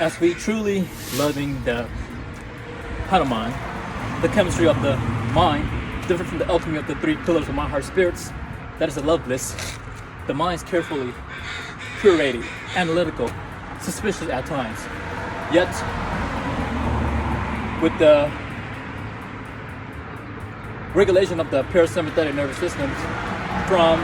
As we truly loving the heart of mind, the chemistry of the mind, different from the alchemy of the three pillars of mind, heart, spirits, that is the love bliss. The mind is carefully curated, analytical, suspicious at times. Yet, with the regulation of the parasympathetic nervous system from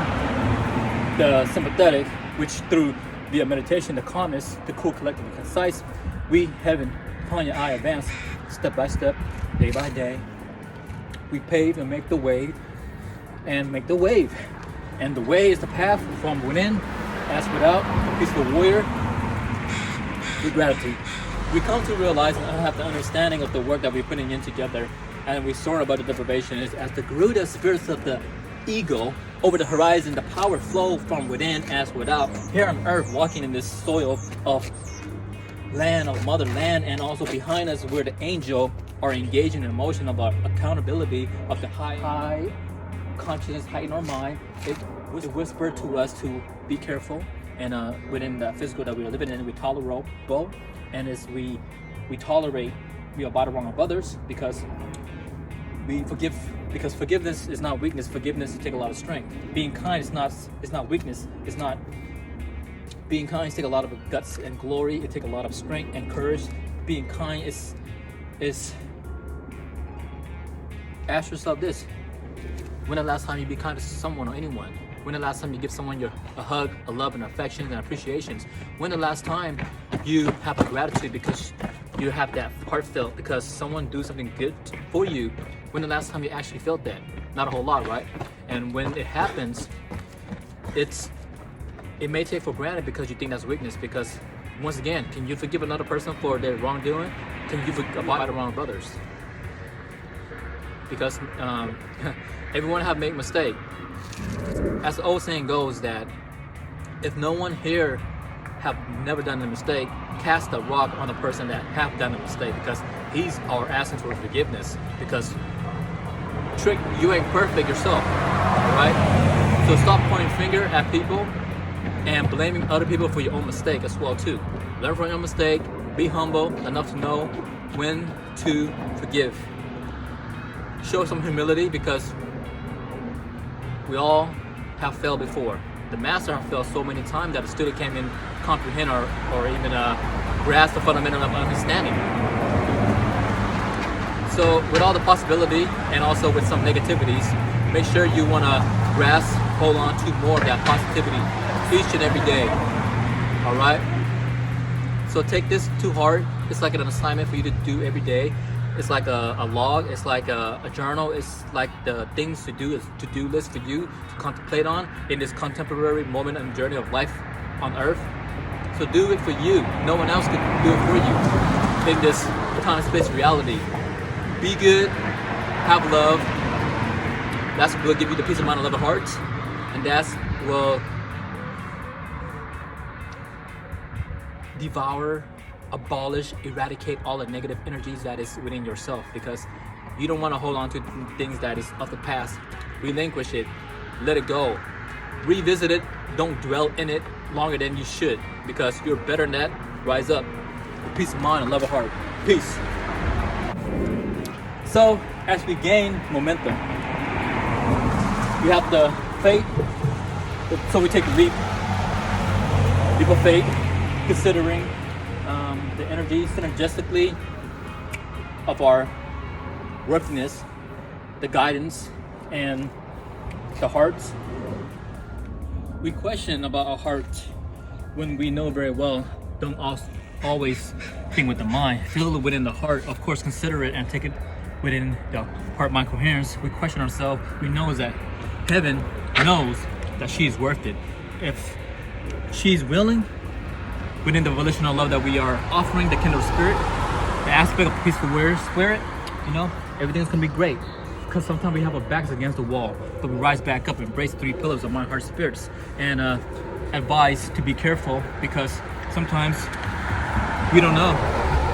the sympathetic, which through via meditation, the calmness, the cool, collected, and concise, we heaven upon your eye advance step by step, day by day. We pave and make the wave, and make the wave. And the way is the path from within, as without, a peaceful warrior with gratitude. We come to realize and have the understanding of the work that we're putting in together, and we soar above the deprivation is as the Garuda spirits of the ego over the horizon, the power flow from within as without. Here on earth, walking in this soil of land, of motherland, and also behind us where the angel are engaging in emotion about accountability of the high consciousness, high in our mind. It whispered to us to be careful, and within the physical that we are living in, we tolerate both, and as we tolerate, we abide the wrong of others because we forgive, because forgiveness is not weakness. Forgiveness takes a lot of strength. Being kind is not weakness. It's not being kind. Takes a lot of guts and glory. It takes a lot of strength and courage. Being kind is ask yourself this: when the last time you be kind to someone or anyone? When the last time you give someone a hug, a love, and affection and appreciations? When the last time you have a gratitude because you have that heartfelt because someone do something good for you? When the last time you actually felt that? Not a whole lot, right? And when it happens, it may take for granted because you think that's weakness. Because once again, can you forgive another person for their wrongdoing? Can you abide the wrong of others? Because everyone have made mistake. As the old saying goes, that if no one here have never done a mistake, cast a rock on the person that have done a mistake, because he's our asking for forgiveness. Because trick, you ain't perfect yourself, right? So stop pointing finger at people and blaming other people for your own mistake as well too. Learn from your mistake, be humble enough to know when to forgive. Show some humility, because we all have failed before. The master have failed so many times that the student can't even comprehend or even grasp the fundamental of understanding. So with all the possibility and also with some negativities, make sure you want to grasp, hold on to more of that positivity each and every day. All right? So take this to heart. It's like an assignment for you to do every day. It's like a log, it's like a journal, it's like the things to do, is to-do list for you to contemplate on in this contemporary moment and journey of life on earth. So do it for you. No one else can do it for you in this time, space, reality. Be good, have love. That's what will give you the peace of mind and love of heart. And that's will devour, abolish, eradicate all the negative energies that is within yourself, because you don't want to hold on to things that is of the past. Relinquish it, let it go, revisit it, don't dwell in it longer than you should, because you're better than that. Rise up, peace of mind and love of heart. Peace. So as we gain momentum, we have the faith, so we take a leap of faith, considering the energy synergistically of our worthiness, the guidance, and the hearts. We question about our heart when we know very well don't always think with the mind. Feel it within the heart, of course, consider it and take it within the heart-mind coherence. We question ourselves. We know that heaven knows that she's worth it. If she's willing, within the volitional love that we are offering, the kindred spirit, the aspect of peaceful spirit, everything's gonna be great. Because sometimes we have our backs against the wall, but we rise back up, embrace the three pillars of mind, heart, spirits, and advise to be careful, because sometimes we don't know,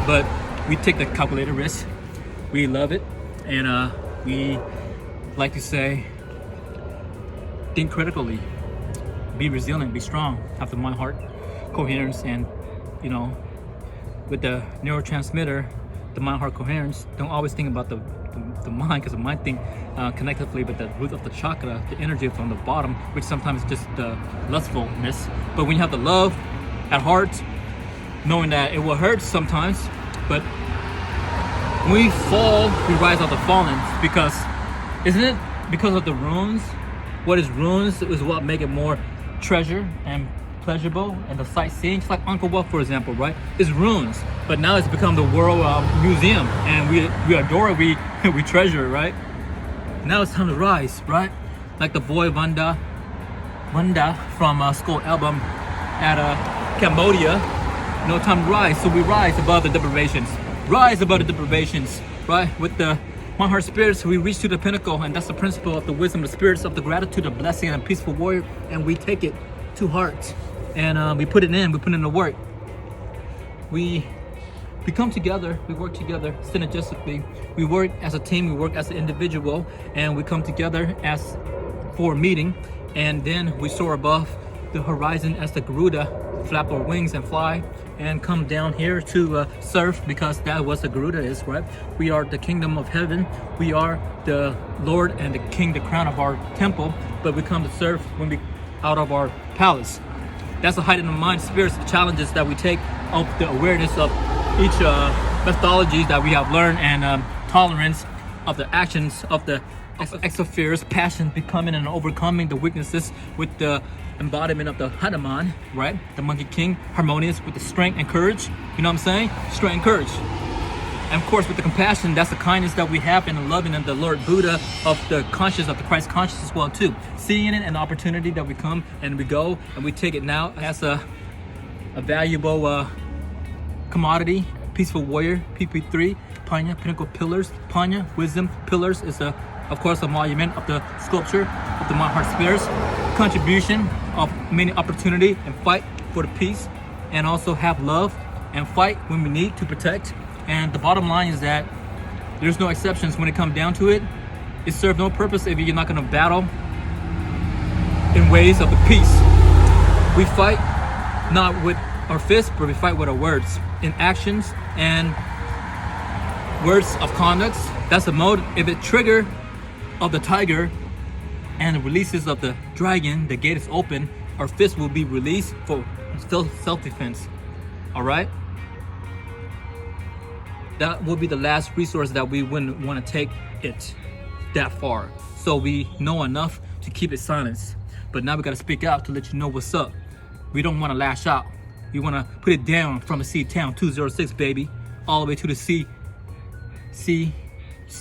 but we take the calculated risk. We love it, and we like to say, think critically, be resilient, be strong, have the mind, heart coherence, and with the neurotransmitter, the mind heart coherence. Don't always think about the mind, because the mind think connectively, but the root of the chakra, the energy from the bottom, which sometimes is just the lustfulness. But when you have the love at heart, knowing that it will hurt sometimes, but when we fall, we rise out the fallen. Because isn't it because of the runes? What is runes is what make it more treasure and pleasurable, and the sightseeing, just like Angkor Wat, for example, right? It's runes, but now it's become the world museum, and we adore it, we treasure it, right? Now it's time to rise, right? Like the boy Vanda from Skull album at Cambodia. No time to rise, so we rise above the deprivations. Rise above the deprivations, right? With the my heart spirits, we reach to the pinnacle, and that's the principle of the wisdom, the spirits of the gratitude, the blessing, and peaceful warrior, and we take it to heart. And we put it in, we put in the work. We come together, we work together synergistically. We work as a team, we work as an individual, and we come together as for a meeting, and then we soar above the horizon as the Garuda, flap our wings and fly, and come down here to serve, because that was the Garuda is, right? We are the kingdom of heaven. We are the Lord and the King, the crown of our temple, but we come to serve when we out of our palace. That's the height of the mind, spirits, the challenges that we take of the awareness of each methodologies that we have learned, and tolerance of the actions of the exopheres, passion, becoming and overcoming the weaknesses with the embodiment of the Hanuman, right? The Monkey King, harmonious with the strength and courage. You know what I'm saying? Strength and courage. And of course, with the compassion, that's the kindness that we have, and the loving and the Lord Buddha of the conscious, of the Christ conscious as well too. Seeing it an opportunity that we come and we go and we take it now as a valuable commodity. Peaceful warrior, PP3, Panya, pinnacle pillars. Panya, wisdom, pillars is of course a monument of the sculpture of the My Heart Spirits. Contribution of many opportunity and fight for the peace, and also have love and fight when we need to protect. And the bottom line is that there's no exceptions when it comes down to it. It serves no purpose if you're not going to battle in ways of the peace. We fight not with our fists, but we fight with our words, in actions and words of conduct. That's the mode. If it trigger of the tiger and the releases of the dragon, the gate is open, our fist will be released for self-defense. All right? That will be the last resource that we wouldn't want to take it that far. So we know enough to keep it silent. But now we got to speak out to let you know what's up. We don't want to lash out. We want to put it down from the sea town, 206, baby, all the way to the sea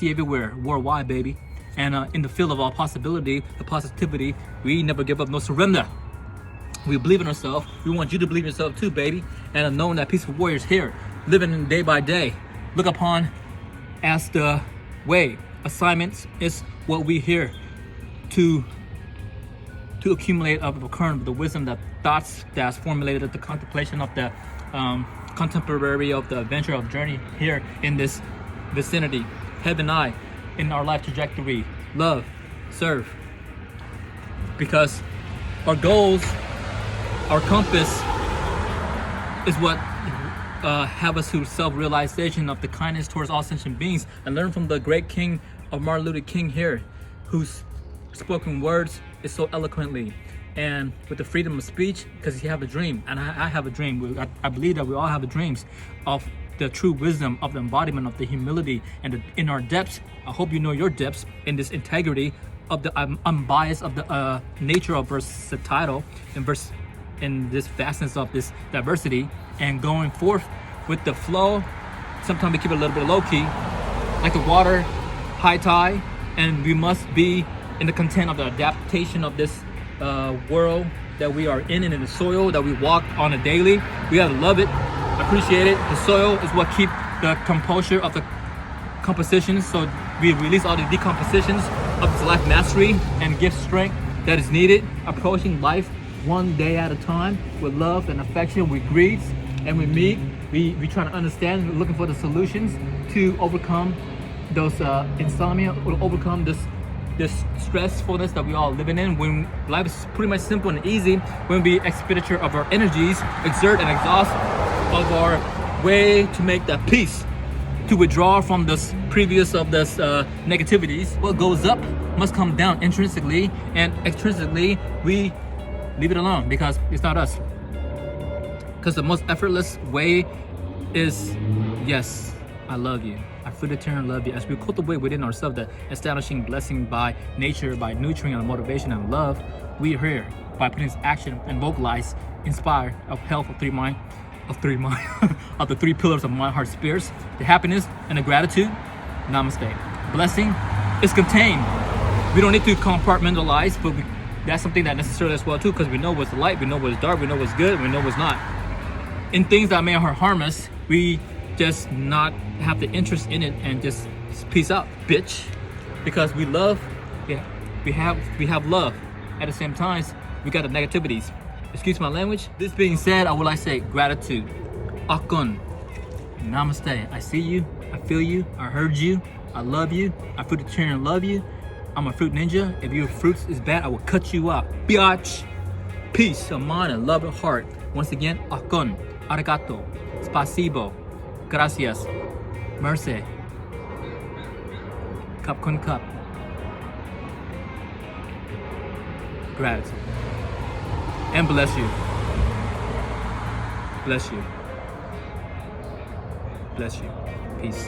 everywhere, worldwide, baby. And in the field of all possibility, the positivity, we never give up, no surrender. We believe in ourselves. We want you to believe in yourself too, baby. And knowing that peaceful warriors here, living day by day, look upon as the way. Assignments is what we here to accumulate of the current of the wisdom, that thoughts that's formulated at the contemplation of the contemporary of the adventure of journey here in this vicinity. Heaven eye in our life trajectory. Love, serve. Because our goals, our compass is what have us to self-realization of the kindness towards all sentient beings, and learn from the great king of Martin Luther King here, whose spoken words is so eloquently, and with the freedom of speech, because he have a dream, and I have a dream. I believe that we all have dreams of the true wisdom of the embodiment of the humility, and in our depths. I hope you know your depths in this integrity of the unbiased of the nature of versatile and in this vastness of this diversity, and going forth with the flow. Sometimes we keep it a little bit low key, like the water, high tide, and we must be in the content of the adaptation of this world that we are in, and in the soil that we walk on a daily. We gotta love it, appreciate it. The soil is what keeps the composure of the compositions, so we release all the decompositions of this life mastery and give strength that is needed, approaching life one day at a time with love and affection. We greet and we meet, we try to understand, we're looking for the solutions to overcome those insomnia, or overcome this stressfulness that we all living in, when life is pretty much simple and easy, when we expenditure of our energies, exert and exhaust of our way to make that peace, to withdraw from this previous of this negativities. What goes up must come down intrinsically, and extrinsically we leave it alone because it's not us. Because the most effortless way is, yes, I love you. I fully turn love you. As we cultivate within ourselves the establishing blessing by nature, by nurturing our motivation and love, we are here by putting this action and vocalize, inspire of health of of the three pillars of mind, heart, spirits, the happiness and the gratitude. Namaste. Blessing is contained. We don't need to compartmentalize, but that's something that necessarily as well too, because we know what's light, we know what's dark, we know what's good, we know what's not. In things that may harm us, we just not have the interest in it and just peace out, bitch. Because we love, yeah, we have love. At the same time, we got the negativities. Excuse my language. This being said, I would like to say gratitude. Akon. Namaste. I see you, I feel you, I heard you, I love you, I fruit turn and love you. I'm a fruit ninja. If your fruits is bad, I will cut you up. Biatch. Peace of mind and love of heart. Once again, Akon. Arigato. Spasibo. Gracias. Mercy. Cup con cup. Gratitude. And bless you. Bless you. Bless you. Peace.